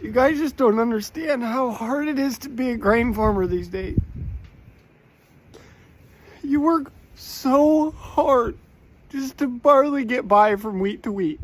You guys just don't understand how hard it is to be a grain farmer these days. You work so hard just to barely get by from week to week.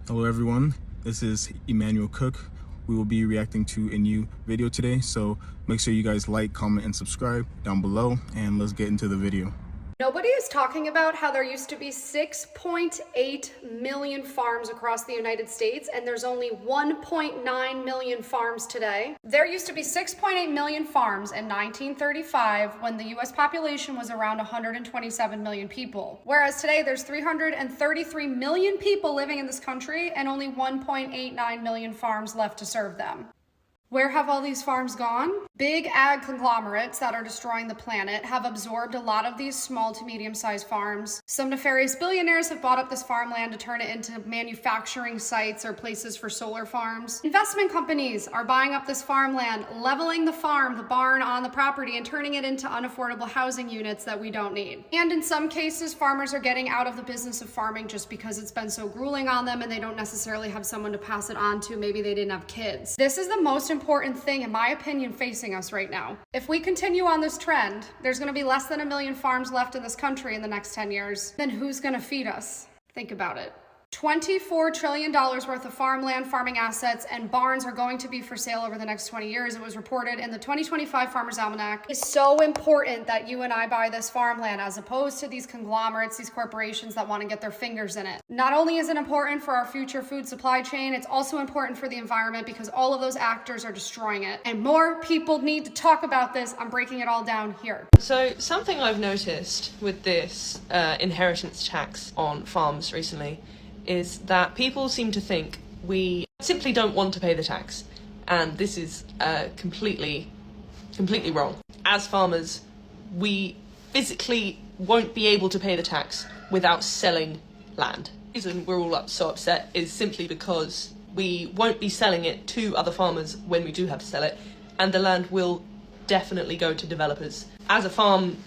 Hello everyone, this is Emmanuel Cook. We will be reacting to a new video today, so make sure you guys like, comment, and subscribe down below, and let's get into the video. Nobody is talking about how there used to be 6.8 million farms across the United States, and there's only 1.9 million farms today. There used to be 6.8 million farms in 1935 when the US population was around 127 million people. Whereas today there's 333 million people living in this country and only 1.89 million farms left to serve them. Where have all these farms gone? Big ag conglomerates that are destroying the planet have absorbed a lot of these small to medium-sized farms. Some nefarious billionaires have bought up this farmland to turn it into manufacturing sites or places for solar farms. Investment companies are buying up this farmland, leveling the farm, the barn on the property, and turning it into unaffordable housing units that we don't need. And in some cases, farmers are getting out of the business of farming just because it's been so grueling on them and they don't necessarily have someone to pass it on to. Maybe they didn't have kids. This is the most important thing, in my opinion, facing us right now. If we continue on this trend, there's going to be less than 1 million farms left in this country in the next 10 years. Then who's going to feed us? Think about it. $24 trillion worth of farmland, farming assets, and barns are going to be for sale over the next 20 years. It was reported in the 2025 Farmers Almanac. It's so important that you and I buy this farmland as opposed to these conglomerates, these corporations that want to get their fingers in it. Not only is it important for our future food supply chain, it's also important for the environment because all of those actors are destroying it. And more people need to talk about this. I'm breaking it all down here. So something I've noticed with this inheritance tax on farms recently is that people seem to think we simply don't want to pay the tax. And this is completely wrong. As farmers, we physically won't be able to pay the tax without selling land. The reason we're all so upset is simply because we won't be selling it to other farmers when we do have to sell it, and the land will definitely go to developers. As a farm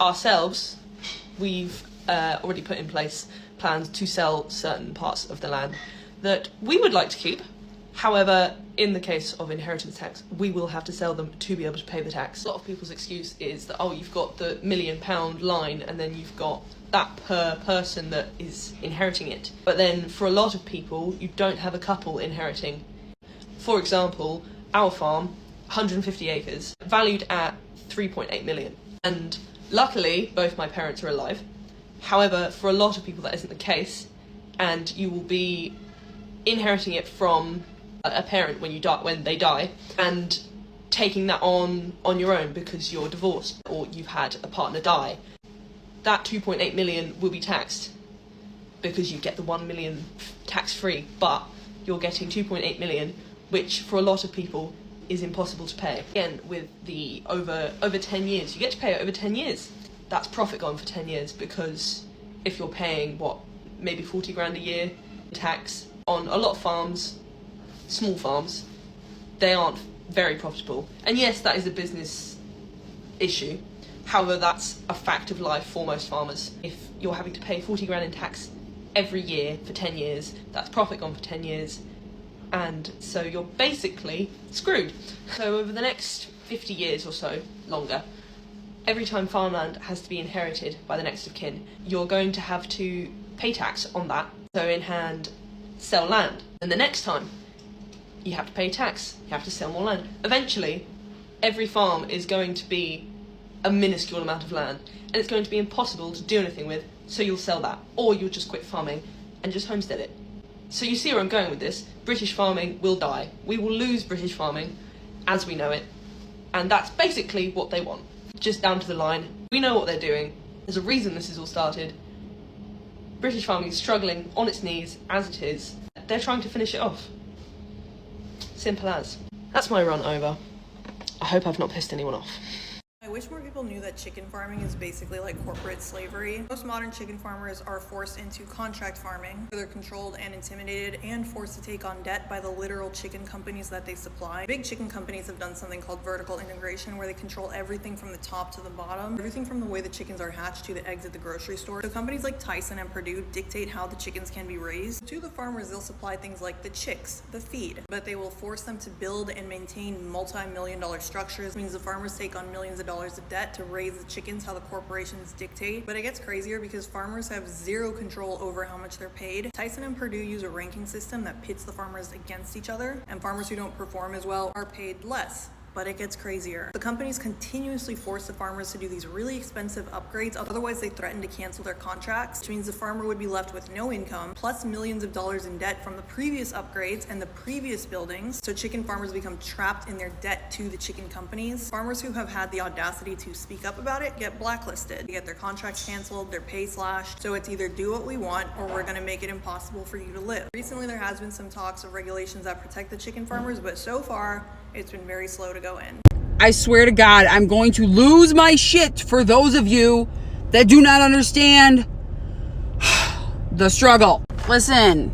ourselves, we've already put in place plans to sell certain parts of the land that we would like to keep. However, in the case of inheritance tax, we will have to sell them to be able to pay the tax. A lot of people's excuse is that, oh, you've got the £1 million line and then you've got that per person that is inheriting it. But then for a lot of people, you don't have a couple inheriting. For example, our farm, 150 acres, valued at 3.8 million. And luckily, both my parents are alive. However, for a lot of people that isn't the case, and you will be inheriting it from a parent when they die, and taking that on your own because you're divorced or you've had a partner die. That 2.8 million will be taxed because you get the 1 million tax-free, but you're getting 2.8 million, which for a lot of people is impossible to pay. Again, with the over 10 years, you get to pay it over 10 years. That's profit gone for 10 years, because if you're paying, maybe 40 grand a year tax on a lot of farms, small farms, they aren't very profitable. And yes, that is a business issue. However, that's a fact of life for most farmers. If you're having to pay 40 grand in tax every year for 10 years, that's profit gone for 10 years. And so you're basically screwed. So over the next 50 years or so, longer, every time farmland has to be inherited by the next of kin, you're going to have to pay tax on that. So in hand, sell land. And the next time, you have to pay tax. You have to sell more land. Eventually, every farm is going to be a minuscule amount of land, and it's going to be impossible to do anything with, so you'll sell that. Or you'll just quit farming and just homestead it. So you see where I'm going with this. British farming will die. We will lose British farming as we know it. And that's basically what they want. Just down to the line. We know what they're doing. There's a reason this is all started. British farming is struggling on its knees as it is. They're trying to finish it off. Simple as. That's my rant over. I hope I've not pissed anyone off. I wish more people knew that chicken farming is basically like corporate slavery. Most modern chicken farmers are forced into contract farming, where they're controlled and intimidated and forced to take on debt by the literal chicken companies that they supply. Big chicken companies have done something called vertical integration, where they control everything from the top to the bottom, everything from the way the chickens are hatched to the eggs at the grocery store. So companies like Tyson and Purdue dictate how the chickens can be raised. To the farmers, they'll supply things like the chicks, the feed, but they will force them to build and maintain multi-million-dollar structures. It means the farmers take on millions of dollars of debt to raise the chickens how the corporations dictate. But it gets crazier because farmers have zero control over how much they're paid. Tyson and Purdue use a ranking system that pits the farmers against each other, and farmers who don't perform as well are paid less. But it gets crazier. The companies continuously force the farmers to do these really expensive upgrades, otherwise they threaten to cancel their contracts, which means the farmer would be left with no income, plus millions of dollars in debt from the previous upgrades and the previous buildings. So chicken farmers become trapped in their debt to the chicken companies. Farmers who have had the audacity to speak up about it get blacklisted. They get their contracts canceled, their pay slashed. So it's either do what we want or we're gonna make it impossible for you to live. Recently there has been some talks of regulations that protect the chicken farmers, but so far, it's been very slow to go in. I swear to God, I'm going to lose my shit for those of you that do not understand the struggle. Listen,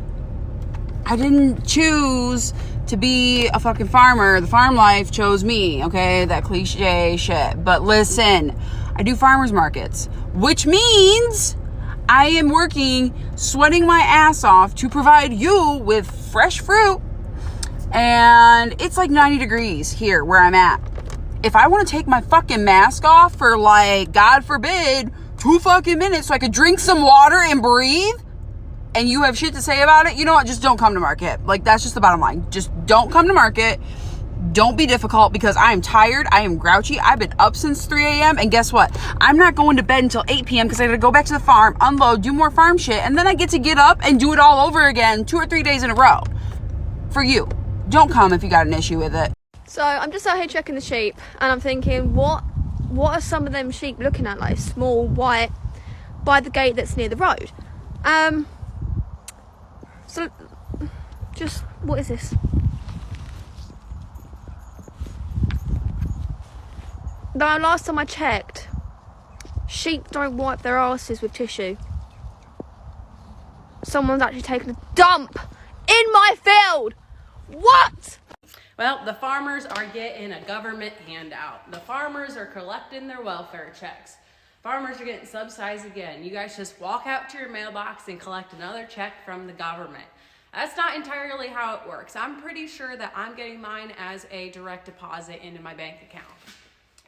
I didn't choose to be a fucking farmer. The farm life chose me, okay? That cliche shit. But listen, I do farmers markets, which means I am working, sweating my ass off to provide you with fresh fruit. And it's like 90 degrees here where I'm at. If I want to take my fucking mask off for, like, God forbid, 2 fucking minutes so I could drink some water and breathe, and you have shit to say about it, you know what? Just don't come to market. Like, that's just the bottom line. Just don't come to market. Don't be difficult, because I am tired. I am grouchy. I've been up since 3 a.m. And guess what? I'm not going to bed until 8 p.m. because I got to go back to the farm, unload, do more farm shit, and then I get to get up and do it all over again 2 or 3 days in a row. For you. Don't come if you got an issue with it. So I'm just out here checking the sheep, and I'm thinking, what are some of them sheep looking at, like small, white, by the gate that's near the road? So just, what is this? The last time I checked, sheep don't wipe their asses with tissue. Someone's actually taken a dump in my field. What? Well, the farmers are getting a government handout. The farmers are collecting their welfare checks. Farmers are getting subsidized again. You guys just walk out to your mailbox and collect another check from the government. That's not entirely how it works. I'm pretty sure that I'm getting mine as a direct deposit into my bank account.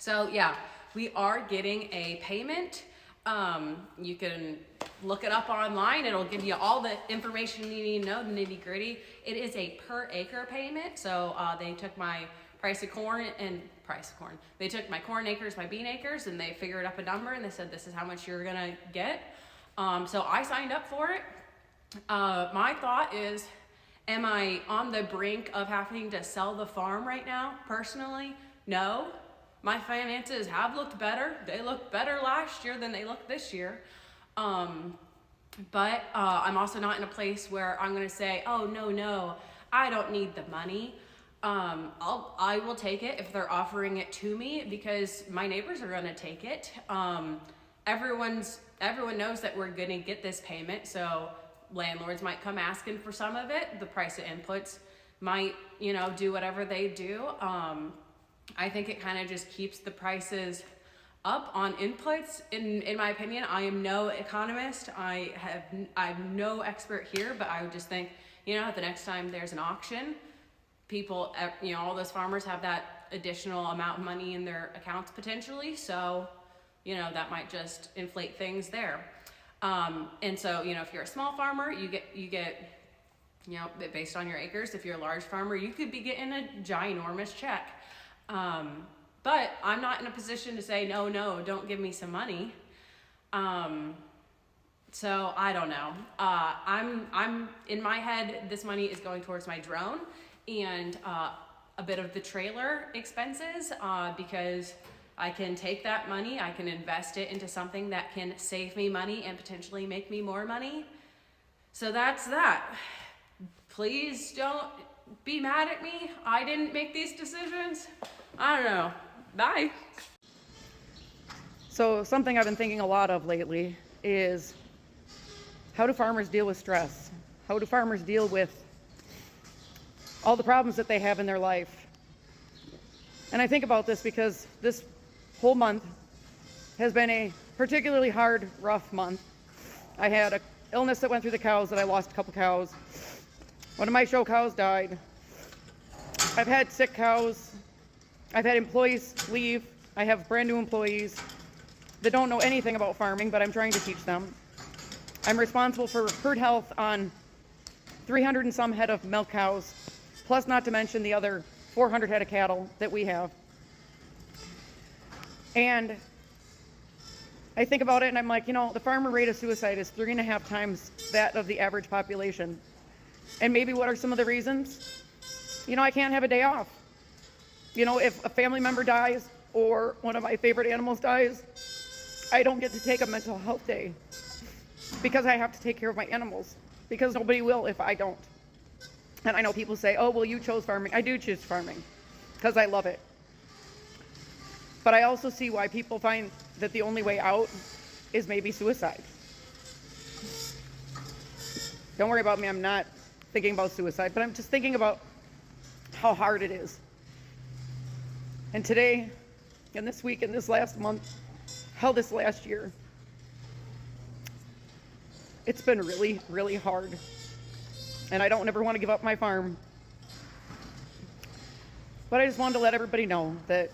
So yeah, we are getting a payment. You can look it up online. It'll give you all the information you need to know, the nitty gritty. It is a per acre payment. So they took my they took my corn acres, my bean acres, and they figured up a number and they said, this is how much you're gonna get. So I signed up for it. My thought is, am I on the brink of having to sell the farm right now? Personally, no. My finances have looked better. They looked better last year than they looked this year. But I'm also not in a place where I'm gonna say, oh, no, I don't need the money. I will take it if they're offering it to me, because my neighbors are gonna take it. Everyone knows that we're gonna get this payment, so landlords might come asking for some of it. The price of inputs might, do whatever they do. I think it kind of just keeps the prices up on inputs. In my opinion, I am no economist. I'm no expert here, but I would just think, the next time there's an auction, people, all those farmers have that additional amount of money in their accounts potentially. So, that might just inflate things there. And so, if you're a small farmer, you get, based on your acres. If you're a large farmer, you could be getting a ginormous check. But I'm not in a position to say, no, don't give me some money. So I don't know. I'm in my head, this money is going towards my drone and, a bit of the trailer expenses, because I can take that money, I can invest it into something that can save me money and potentially make me more money. So that's that. Please don't be mad at me. I didn't make these decisions. I don't know. Bye. So something I've been thinking a lot of lately is, how do farmers deal with stress? How do farmers deal with all the problems that they have in their life? And I think about this because this whole month has been a particularly hard, rough month. I had an illness that went through the cows, that I lost a couple cows. One of my show cows died. I've had sick cows. I've had employees leave. I have brand new employees that don't know anything about farming, but I'm trying to teach them. I'm responsible for herd health on 300 and some head of milk cows, plus not to mention the other 400 head of cattle that we have. And I think about it and I'm like, you know, the farmer rate of suicide is 3.5 times that of the average population. And maybe what are some of the reasons? You know, I can't have a day off. You know, if a family member dies or one of my favorite animals dies, I don't get to take a mental health day because I have to take care of my animals, because nobody will if I don't. And I know people say, oh, well, you chose farming. I do choose farming because I love it. But I also see why people find that the only way out is maybe suicide. Don't worry about me, I'm not thinking about suicide, but I'm just thinking about how hard it is. And today, and this week, and this last month, hell, this last year, it's been really, really hard. And I don't ever want to give up my farm. But I just wanted to let everybody know that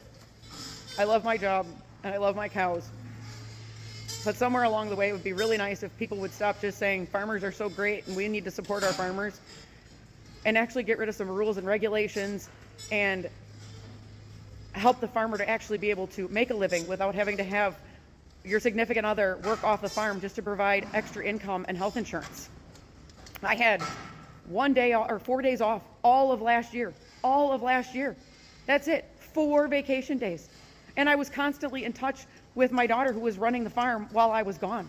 I love my job and I love my cows. But somewhere along the way, it would be really nice if people would stop just saying farmers are so great and we need to support our farmers, and actually get rid of some rules and regulations and help the farmer to actually be able to make a living without having to have your significant other work off the farm just to provide extra income and health insurance. I had 1 day or 4 days off all of last year. That's it, 4 vacation days. And I was constantly in touch with my daughter who was running the farm while I was gone.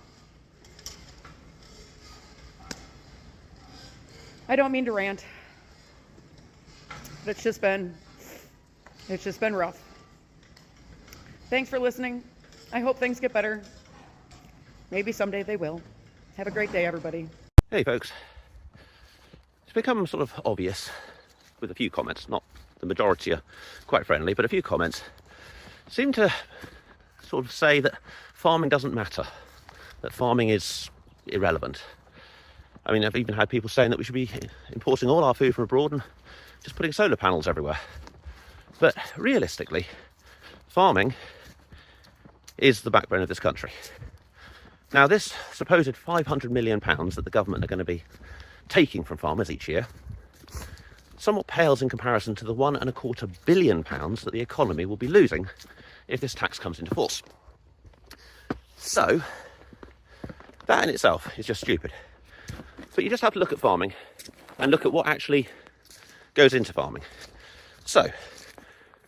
I don't mean to rant, but it's just been rough. Thanks for listening. I hope things get better. Maybe someday they will. Have a great day, everybody. Hey folks, it's become sort of obvious with a few comments, not the majority are quite friendly, but a few comments seem to sort of say that farming doesn't matter, that farming is irrelevant. I mean, I've even had people saying that we should be importing all our food from abroad and just putting solar panels everywhere. But realistically, farming is the backbone of this country. Now, this supposed £500 million that the government are going to be taking from farmers each year somewhat pales in comparison to the £1.25 billion that the economy will be losing if this tax comes into force. So, that in itself is just stupid. But you just have to look at farming and look at what actually goes into farming. So,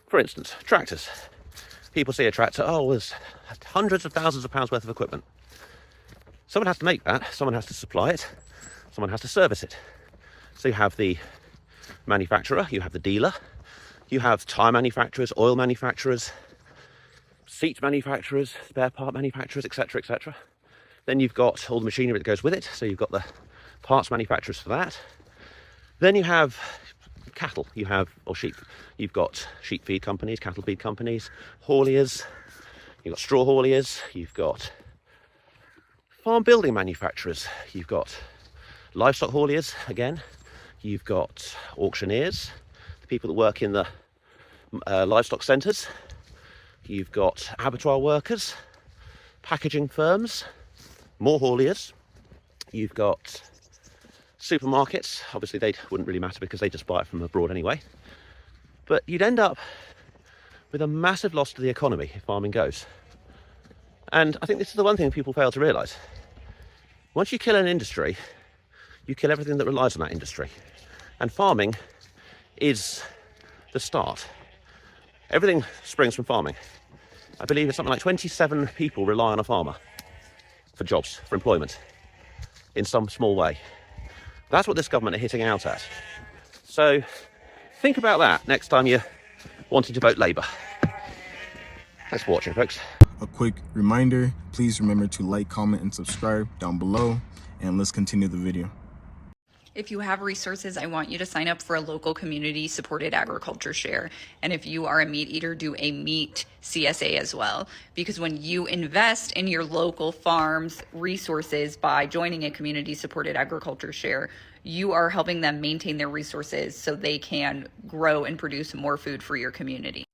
for instance, tractors. People see a tractor, oh, there's hundreds of thousands of pounds worth of equipment. Someone has to make that, someone has to supply it, someone has to service it. So you have the manufacturer, you have the dealer, you have tyre manufacturers, oil manufacturers, seat manufacturers, spare part manufacturers, etc., etc. Then you've got all the machinery that goes with it, so you've got the parts manufacturers for that. Then you have cattle, or sheep. You've got sheep feed companies, cattle feed companies, hauliers, you've got straw hauliers, you've got farm building manufacturers, you've got livestock hauliers again, you've got auctioneers, the people that work in the livestock centres, you've got abattoir workers, packaging firms, more hauliers, you've got supermarkets. Obviously they wouldn't really matter because they just buy it from abroad anyway, but you'd end up with a massive loss to the economy if farming goes. And I think this is the one thing people fail to realise. Once you kill an industry, you kill everything that relies on that industry. And farming is the start. Everything springs from farming. I believe it's something like 27 people rely on a farmer for jobs, for employment, in some small way. That's what this government are hitting out at. So think about that next time you're wanting to vote Labour. Thanks for watching, folks. a quick reminder, please remember to like, comment, and subscribe down below, and let's continue the video. If you have resources, I want you to sign up for a local community supported agriculture share. And if you are a meat eater, do a meat CSA as well. Because when you invest in your local farms resources by joining a community supported agriculture share, you are helping them maintain their resources so they can grow and produce more food for your community.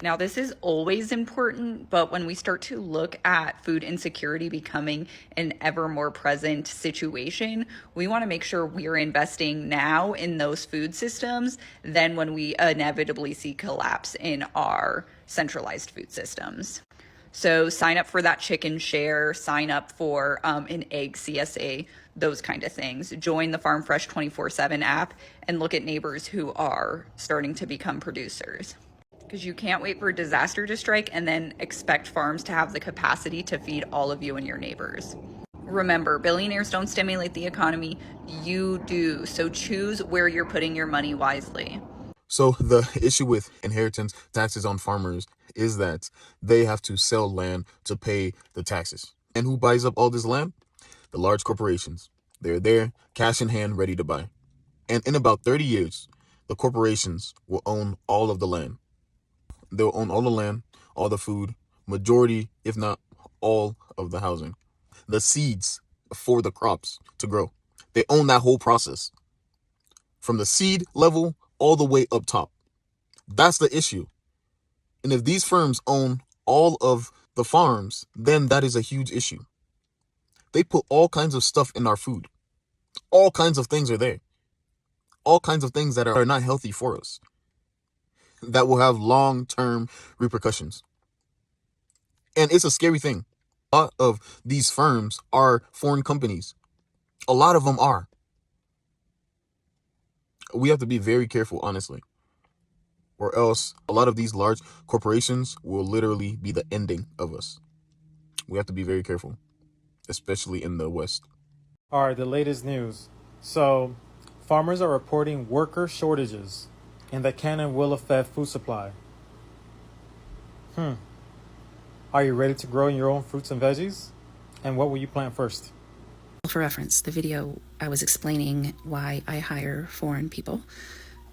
Now, this is always important, but when we start to look at food insecurity becoming an ever more present situation, we want to make sure we are investing now in those food systems than when we inevitably see collapse in our centralized food systems. So sign up for that chicken share, sign up for an egg CSA, those kind of things. Join the Farm Fresh 24/7 app and look at neighbors who are starting to become producers. Because you can't wait for a disaster to strike and then expect farms to have the capacity to feed all of you and your neighbors. Remember, billionaires don't stimulate the economy, you do. So choose where you're putting your money wisely. So the issue with inheritance taxes on farmers is that they have to sell land to pay the taxes. And who buys up all this land? The large corporations. They're there, cash in hand, ready to buy. And in about 30 years, the corporations will own all of the land. They'll own all the land, all the food, majority, if not all of the housing, the seeds for the crops to grow. They own that whole process from the seed level all the way up top. That's the issue. And if these firms own all of the farms, then that is a huge issue. They put all kinds of stuff in our food. All kinds of things are there. All kinds of things that are not healthy for us, that will have long-term repercussions. And it's a scary thing. A lot of these firms are foreign companies. A lot of them are. We have to be very careful, honestly, or else a lot of these large corporations will literally be the ending of us. We have to be very careful, especially in the West. All right, the latest news. So, farmers are reporting worker shortages and that can and will affect food supply. Are you ready to grow your own fruits and veggies? And what will you plant first? For reference, the video I was explaining why I hire foreign people.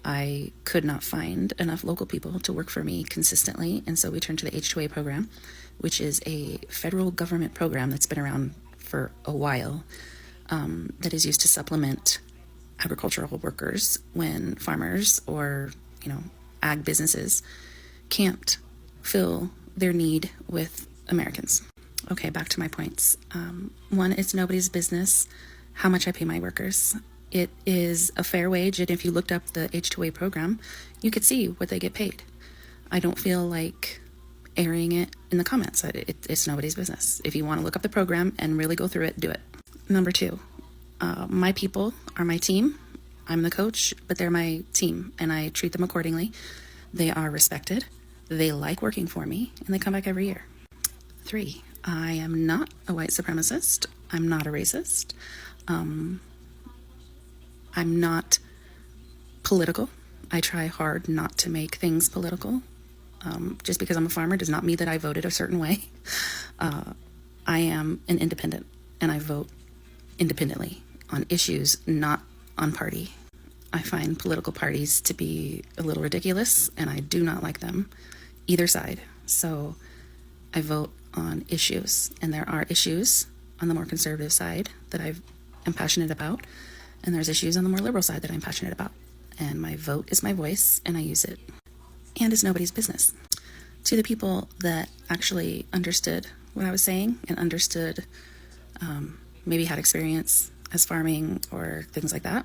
I could not find enough local people to work for me consistently, and so we turned to the H-2A program, which is a federal government program that's been around for a while, that is used to supplement agricultural workers when farmers or, ag businesses can't fill their need with Americans. Okay, back to my points. One, it's nobody's business how much I pay my workers. It is a fair wage, and if you looked up the H-2A program, you could see what they get paid. I don't feel like airing it in the comments. It's nobody's business. If you want to look up the program and really go through it, do it. Number two, my people are my team. I'm the coach, but they're my team, and I treat them accordingly. They are respected. They like working for me, and they come back every year. 3, I am not a white supremacist. I'm not a racist. I'm not political. I try hard not to make things political. Just because I'm a farmer does not mean that I voted a certain way. I am an independent, and I vote independently on issues, not on party. I find political parties to be a little ridiculous, and I do not like them, either side. So I vote on issues, and there are issues on the more conservative side that I am passionate about, and there's issues on the more liberal side that I'm passionate about. And my vote is my voice, and I use it. And it's nobody's business. To the people that actually understood what I was saying and understood, maybe had experience as farming or things like that,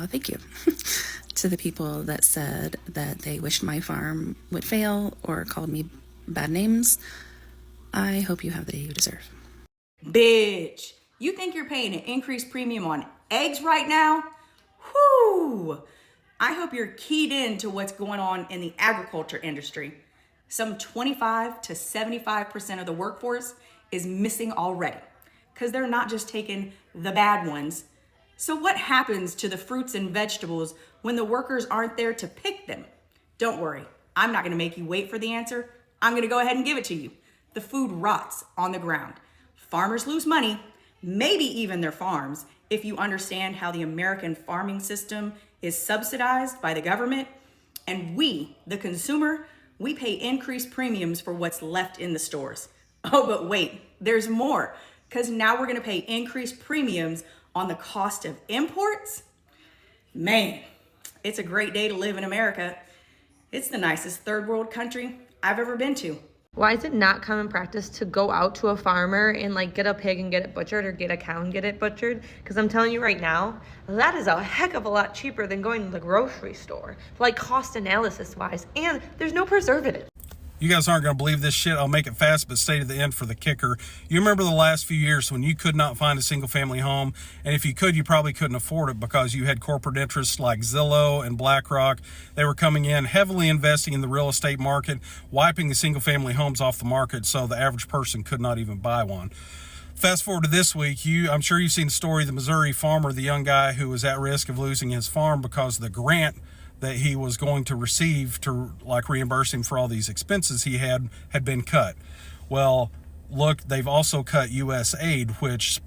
thank you. To the people that said that they wished my farm would fail or called me bad names, I hope you have the day you deserve. Bitch, you think you're paying an increased premium on eggs right now? Whoo! I hope you're keyed in to what's going on in the agriculture industry. Some 25 to 75% of the workforce is missing already because they're not just taking the bad ones. So what happens to the fruits and vegetables when the workers aren't there to pick them? Don't worry, I'm not gonna make you wait for the answer. I'm gonna go ahead and give it to you. the food rots on the ground. Farmers lose money, maybe even their farms, if you understand how the American farming system is subsidized by the government. And we, the consumer, we pay increased premiums for what's left in the stores. Oh, but wait, there's more, because now we're gonna pay increased premiums on the cost of imports. Man, it's a great day to live in America. It's the nicest third world country I've ever been to. Why is it not common practice to go out to a farmer and like get a pig and get it butchered, or get a cow and get it butchered? Because I'm telling you right now, that is a heck of a lot cheaper than going to the grocery store, like cost analysis wise, and there's no preservative. You guys aren't going to believe this shit. I'll make it fast, but stay to the end for the kicker. You remember the last few years when you could not find a single family home, and if you could, you probably couldn't afford it because you had corporate interests like Zillow and BlackRock. They were coming in, heavily investing in the real estate market, wiping the single family homes off the market so the average person could not even buy one. Fast forward to this week, I'm sure you've seen the story of the Missouri farmer, the young guy who was at risk of losing his farm because of the grant that he was going to receive to like reimburse him for all these expenses he had been cut. Well, look, they've also cut U.S. aid, which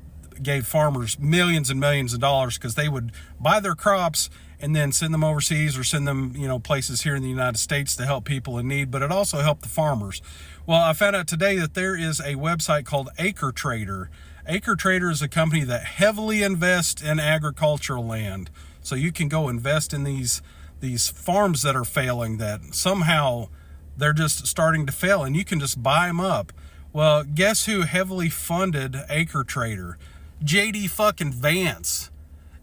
gave farmers millions and millions of dollars because they would buy their crops and then send them overseas or send them, places here in the United States to help people in need, but it also helped the farmers. Well, I found out today that there is a website called Acre Trader. Acre Trader is a company that heavily invests in agricultural land. So you can go invest in these farms that are failing, that somehow they're just starting to fail, and you can just buy them up. Well, guess who heavily funded Acre Trader? JD fucking Vance.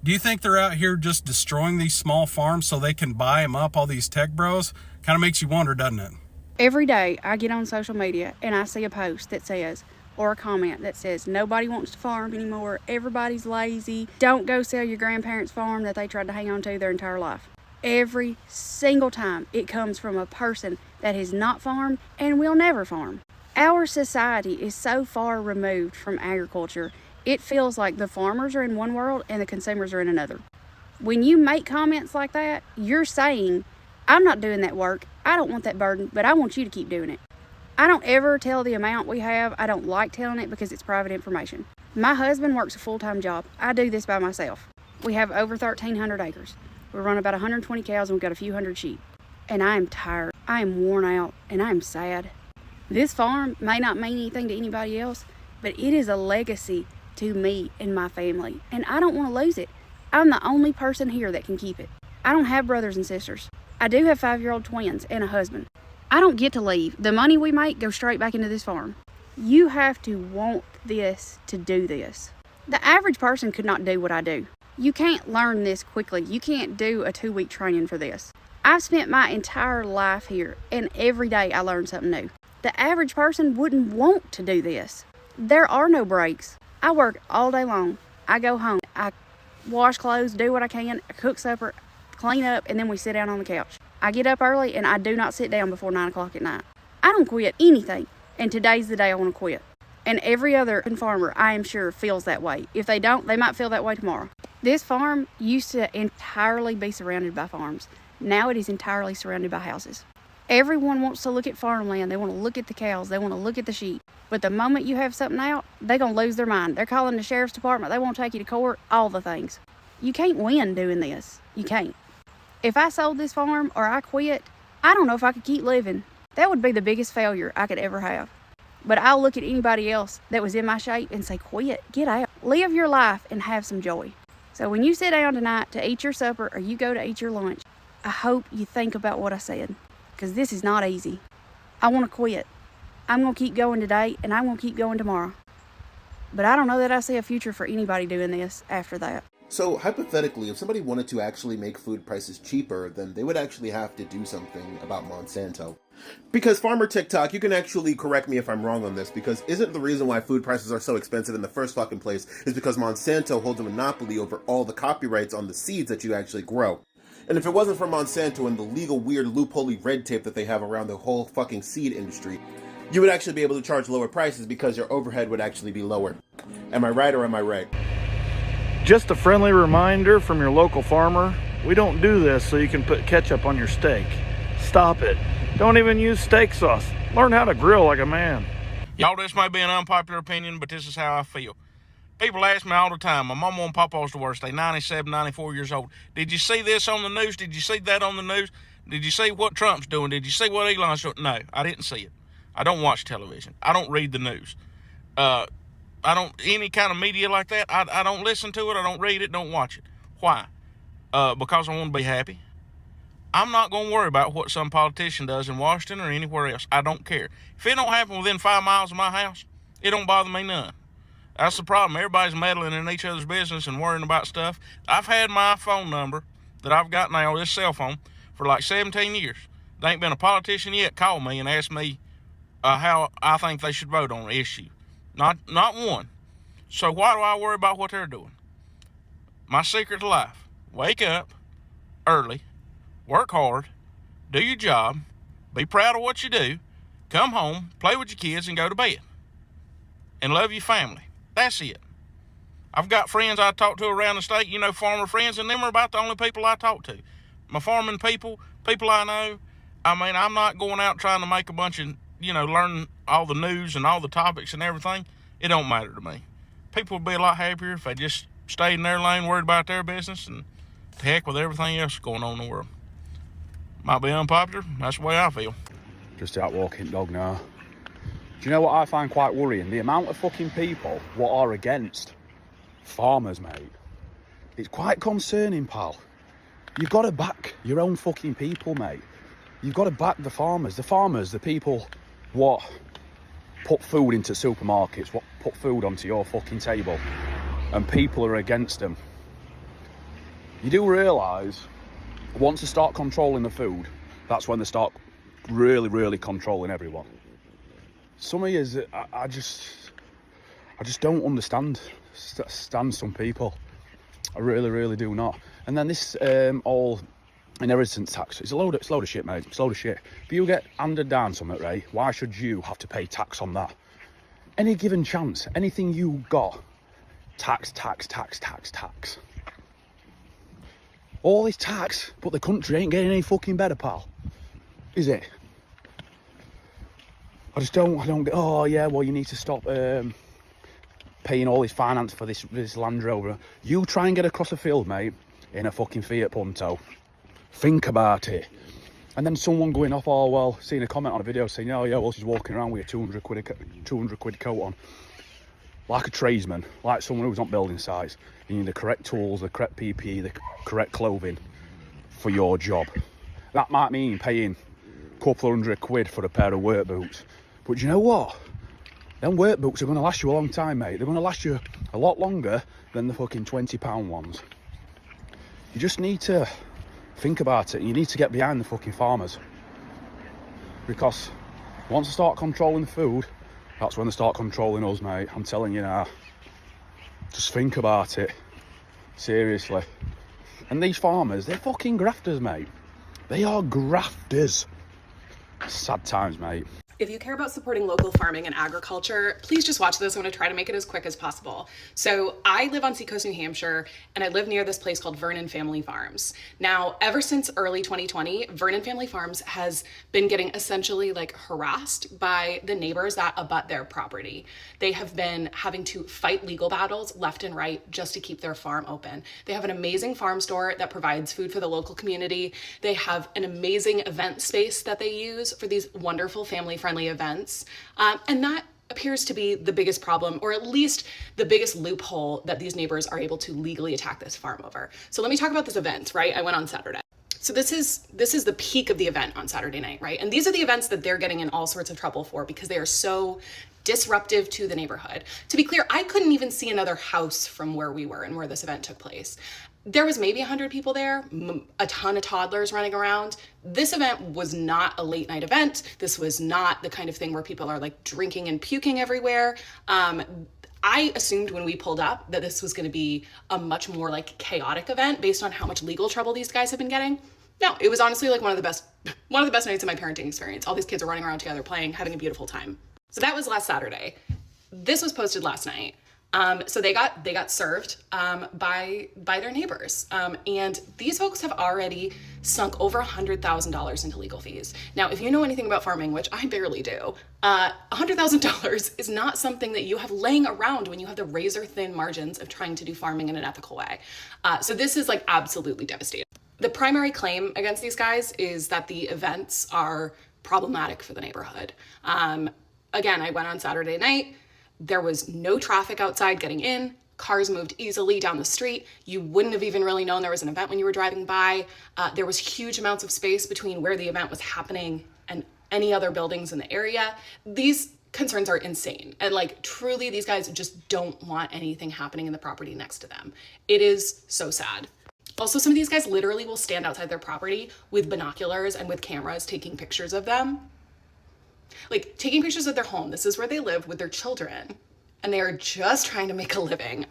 Do you think they're out here just destroying these small farms so they can buy them up, all these tech bros? Kind of makes you wonder, doesn't it? Every day I get on social media and I see a post that says, or a comment that says, nobody wants to farm anymore, everybody's lazy, don't go sell your grandparents' farm that they tried to hang on to their entire life. Every single time it comes from a person that has not farmed and will never farm. Our society is so far removed from agriculture, it feels like the farmers are in one world and the consumers are in another. When you make comments like that, you're saying, I'm not doing that work, I don't want that burden, but I want you to keep doing it. I don't ever tell the amount we have. I don't like telling it because it's private information. My husband works a full-time job. I do this by myself. We have over 1,300 acres. We run about 120 cows and we've got a few hundred sheep. And I am tired, I am worn out, and I am sad. This farm may not mean anything to anybody else, but it is a legacy to me and my family, and I don't want to lose it. I'm the only person here that can keep it. I don't have brothers and sisters. I do have 5-year-old twins and a husband. I don't get to leave. The money we make goes straight back into this farm. You have to want this to do this. The average person could not do what I do. You can't learn this quickly. You can't do a 2-week training for this. I've spent my entire life here, and every day I learn something new. The average person wouldn't want to do this. There are no breaks. I work all day long. I go home. I wash clothes, do what I can, cook supper, clean up, and then we sit down on the couch. I get up early, and I do not sit down before 9 o'clock at night. I don't quit anything, and today's the day I want to quit. And every other farmer, I am sure, feels that way. If they don't, they might feel that way tomorrow. This farm used to entirely be surrounded by farms. Now it is entirely surrounded by houses. Everyone wants to look at farmland. They want to look at the cows. They want to look at the sheep. But the moment you have something out, they're going to lose their mind. They're calling the sheriff's department. They want to take you to court, all the things. You can't win doing this. You can't. If I sold this farm or I quit, I don't know if I could keep living. That would be the biggest failure I could ever have. But I'll look at anybody else that was in my shape and say, quit, get out. Live your life and have some joy. So when you sit down tonight to eat your supper or you go to eat your lunch, I hope you think about what I said, because this is not easy. I want to quit. I'm going to keep going today, and I'm going to keep going tomorrow. But I don't know that I see a future for anybody doing this after that. So hypothetically, if somebody wanted to actually make food prices cheaper, then they would actually have to do something about Monsanto. Because Farmer TikTok, you can actually correct me if I'm wrong on this, because isn't the reason why food prices are so expensive in the first fucking place is because Monsanto holds a monopoly over all the copyrights on the seeds that you actually grow. And if it wasn't for Monsanto and the legal weird loopholey red tape that they have around the whole fucking seed industry, you would actually be able to charge lower prices because your overhead would actually be lower. Am I right or am I right? Just a friendly reminder from your local farmer, we don't do this so you can put ketchup on your steak. Stop it. Don't even use steak sauce. Learn how to grill like a man. Y'all, this may be an unpopular opinion, but this is how I feel. People ask me all the time, my mama and papa's divorced, they 97, 94 years old. Did you see this on the news? Did you see that on the news? Did you see what Trump's doing? Did you see what Elon's doing? No, I didn't see it. I don't watch television. I don't read the news. I don't, any kind of media like that, I don't listen to it, I don't read it, don't watch it. Why? Because I want to be happy. I'm not going to worry about what some politician does in Washington or anywhere else. I don't care. If it don't happen within 5 miles of my house, it don't bother me none. That's the problem. Everybody's meddling in each other's business and worrying about stuff. I've had my phone number that I've got now, this cell phone, for like 17 years. There ain't been a politician yet call me and ask me how I think they should vote on an issue. Not one. So why do I worry about what they're doing? My secret to life: wake up early, work hard, do your job, be proud of what you do, come home, play with your kids, and go to bed. And love your family. That's it. I've got friends I talk to around the state, farmer friends, and them are about the only people I talk to. My farming people I know. I mean, I'm not going out trying to make a bunch of, learn all the news and all the topics and everything. It don't matter to me. People would be a lot happier if they just stayed in their lane, worried about their business, and to heck with everything else going on in the world. Might be unpopular. That's the way I feel. Just out walking dog now. Do you know what I find quite worrying? The amount of fucking people what are against farmers, mate. It's quite concerning, pal. You've got to back your own fucking people, mate. You've got to back the farmers. The farmers, the people what put food into supermarkets, what put food onto your fucking table. And people are against them. You do realise, once they start controlling the food, that's when they start really, really controlling everyone. Some of you, I just don't understand some people. I really, really do not. And then this all inheritance tax, it's a load of shit, mate. It's a load of shit. If you get handed down something, right, why should you have to pay tax on that? Any given chance, anything you got, tax. All this tax, but the country ain't getting any fucking better, pal. Is it? I don't get, oh yeah, well you need to stop paying all this finance for this Land Rover. You try and get across the field, mate, in a fucking Fiat Punto. Think about it. And then someone going off, oh well, seeing a comment on a video saying, oh yeah, well she's walking around with a 200 quid coat on. Like a tradesman, like someone who's on building sites. You need the correct tools, the correct PPE, the correct clothing for your job. That might mean paying a couple of £100 for a pair of work boots. But you know what? Them work boots are going to last you a long time, mate. They're going to last you a lot longer than the fucking £20 ones. You just need to think about it. You need to get behind the fucking farmers. Because once they start controlling the food, that's when they start controlling us, mate. I'm telling you now. Just think about it. Seriously. And these farmers, they're fucking grafters, mate. They are grafters. Sad times, mate. If you care about supporting local farming and agriculture, please just watch this. I'm going to try to make it as quick as possible. So I live on Seacoast, New Hampshire, and I live near this place called Vernon Family Farms. Now, ever since early 2020, Vernon Family Farms has been getting essentially harassed by the neighbors that abut their property. They have been having to fight legal battles left and right just to keep their farm open. They have an amazing farm store that provides food for the local community. They have an amazing event space that they use for these wonderful family-friendly events. And that appears to be the biggest problem, or at least the biggest loophole that these neighbors are able to legally attack this farm over. So let me talk about this event, right? I went on Saturday. So this is the peak of the event on Saturday night, right? And these are the events that they're getting in all sorts of trouble for because they are so disruptive to the neighborhood. To be clear, I couldn't even see another house from where we were and where this event took place. There was maybe 100 people there, a ton of toddlers running around. This event was not a late night event. This was not the kind of thing where people are drinking and puking everywhere. I assumed when we pulled up that this was going to be a much more chaotic event based on how much legal trouble these guys have been getting. No, it was honestly one of the best nights of my parenting experience. All these kids are running around together, playing, having a beautiful time. So that was last Saturday. This was posted last night. So they got served by their neighbors, and these folks have already sunk over $100,000 into legal fees. Now, if you know anything about farming, which I barely do, $100,000 is not something that you have laying around when you have the razor thin margins of trying to do farming in an ethical way. So this is like absolutely devastating. The primary claim against these guys is that the events are problematic for the neighborhood. Again, I went on Saturday night. There was no traffic outside getting in. Cars moved easily down the street. You wouldn't have even really known there was an event when you were driving by. There was huge amounts of space between where the event was happening and any other buildings in the area. These concerns are insane. And like truly, these guys just don't want anything happening in the property next to them. It is so sad. Also, some of these guys literally will stand outside their property with binoculars and with cameras taking pictures of them. Like taking pictures of their home. This is where they live with their children, and they are just trying to make a living.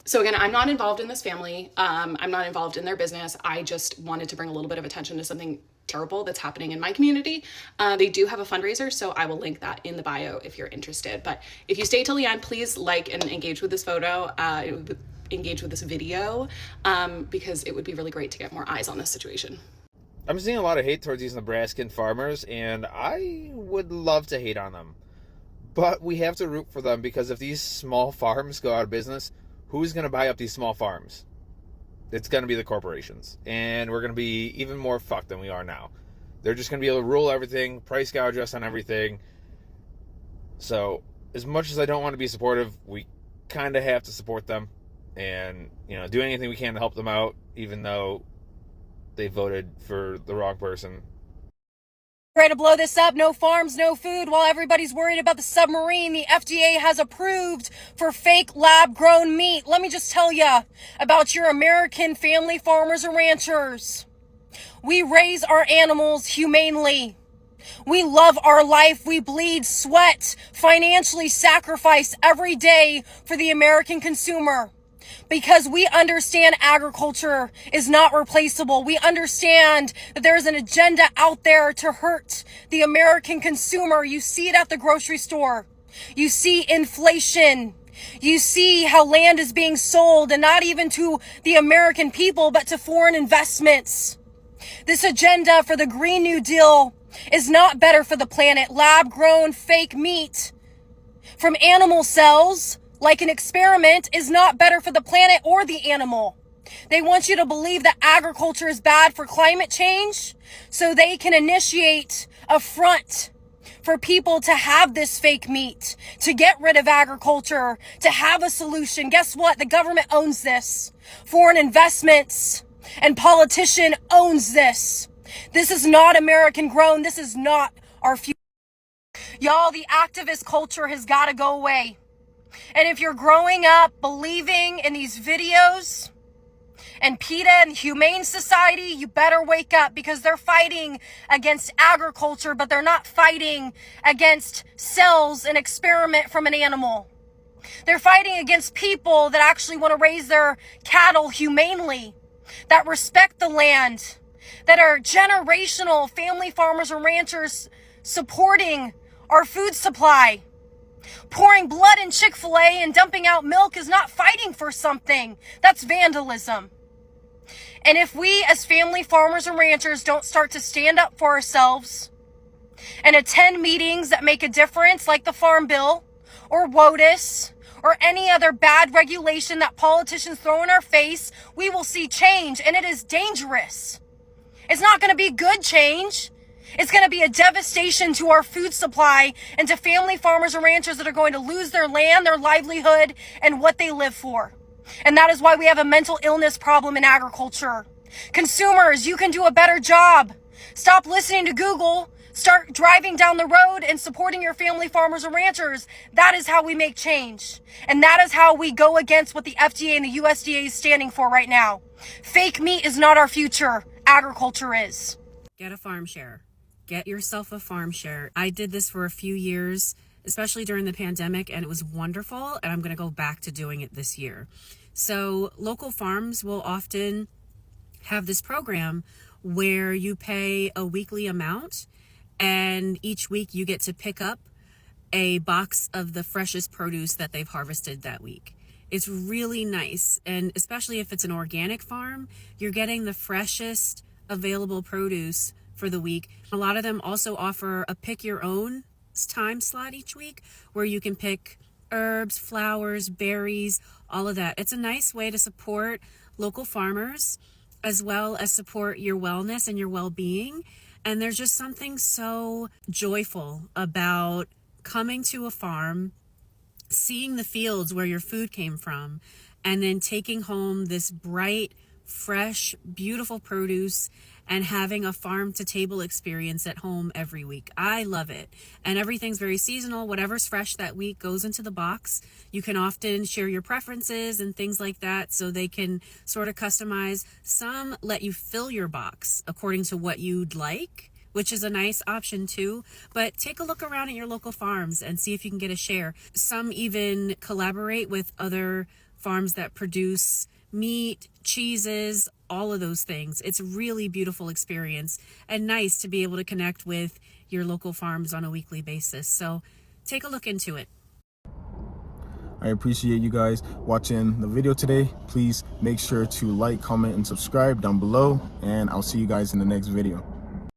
So again, I'm not involved in this family. I'm not involved in their business. I just wanted to bring a little bit of attention to something terrible that's happening in my community. They do have a fundraiser, so I will link that in the bio if you're interested. But if you stay till the end, please like and engage with this photo, engage with this video, because it would be really great to get more eyes on this situation. I'm seeing a lot of hate towards these Nebraskan farmers, and I would love to hate on them. But we have to root for them, because if these small farms go out of business, who's going to buy up these small farms? It's going to be the corporations. And we're going to be even more fucked than we are now. They're just going to be able to rule everything, price gouge us on everything. So, as much as I don't want to be supportive, we kind of have to support them. And, do anything we can to help them out, even though they voted for the wrong person. Ready to blow this up? No farms, no food. While everybody's worried about the submarine, the FDA has approved for fake lab-grown meat. Let me just tell you about your American family farmers and ranchers. We raise our animals humanely. We love our life. We bleed, sweat, financially sacrifice every day for the American consumer. Because we understand agriculture is not replaceable. We understand that there's an agenda out there to hurt the American consumer. You see it at the grocery store. You see inflation. You see how land is being sold, and not even to the American people, but to foreign investments. This agenda for the Green New Deal is not better for the planet. Lab-grown fake meat from animal cells, like an experiment, is not better for the planet or the animal. They want you to believe that agriculture is bad for climate change, so they can initiate a front for people to have this fake meat, to get rid of agriculture, to have a solution. Guess what? The government owns this. Foreign investments and politician owns this. This is not American grown. This is not our future. Y'all, the activist culture has got to go away. And if you're growing up believing in these videos and PETA and Humane Society, you better wake up, because they're fighting against agriculture, but they're not fighting against cells and experiment from an animal. They're fighting against people that actually want to raise their cattle humanely, that respect the land, that are generational family farmers and ranchers supporting our food supply. Pouring blood in Chick-fil-A and dumping out milk is not fighting for something. That's vandalism. And if we as family farmers and ranchers don't start to stand up for ourselves and attend meetings that make a difference, like the Farm Bill or WOTUS or any other bad regulation that politicians throw in our face, we will see change, and it is dangerous. It's not going to be good change. It's going to be a devastation to our food supply and to family farmers and ranchers that are going to lose their land, their livelihood, and what they live for. And that is why we have a mental illness problem in agriculture. Consumers, you can do a better job. Stop listening to Google. Start driving down the road and supporting your family farmers and ranchers. That is how we make change. And that is how we go against what the FDA and the USDA is standing for right now. Fake meat is not our future. Agriculture is. Get a farm share. Get yourself a farm share. I did this for a few years, especially during the pandemic, and it was wonderful, and I'm going to go back to doing it this year. So local farms will often have this program where you pay a weekly amount, and each week you get to pick up a box of the freshest produce that they've harvested that week. It's really nice. And especially if it's an organic farm, you're getting the freshest available produce for the week. A lot of them also offer a pick your own time slot each week where you can pick herbs, flowers, berries, all of that. It's a nice way to support local farmers as well as support your wellness and your well-being. And there's just something so joyful about coming to a farm, seeing the fields where your food came from, and then taking home this bright, fresh, beautiful produce and having a farm to table experience at home every week. I love it. And everything's very seasonal. Whatever's fresh that week goes into the box. You can often share your preferences and things like that so they can sort of customize. Some let you fill your box according to what you'd like, which is a nice option too. But take a look around at your local farms and see if you can get a share. Some even collaborate with other farms that produce meat, cheeses, all of those things. It's a really beautiful experience and nice to be able to connect with your local farms on a weekly basis. So take a look into it. I appreciate you guys watching the video today. Please make sure to like, comment, and subscribe down below, and I'll see you guys in the next video.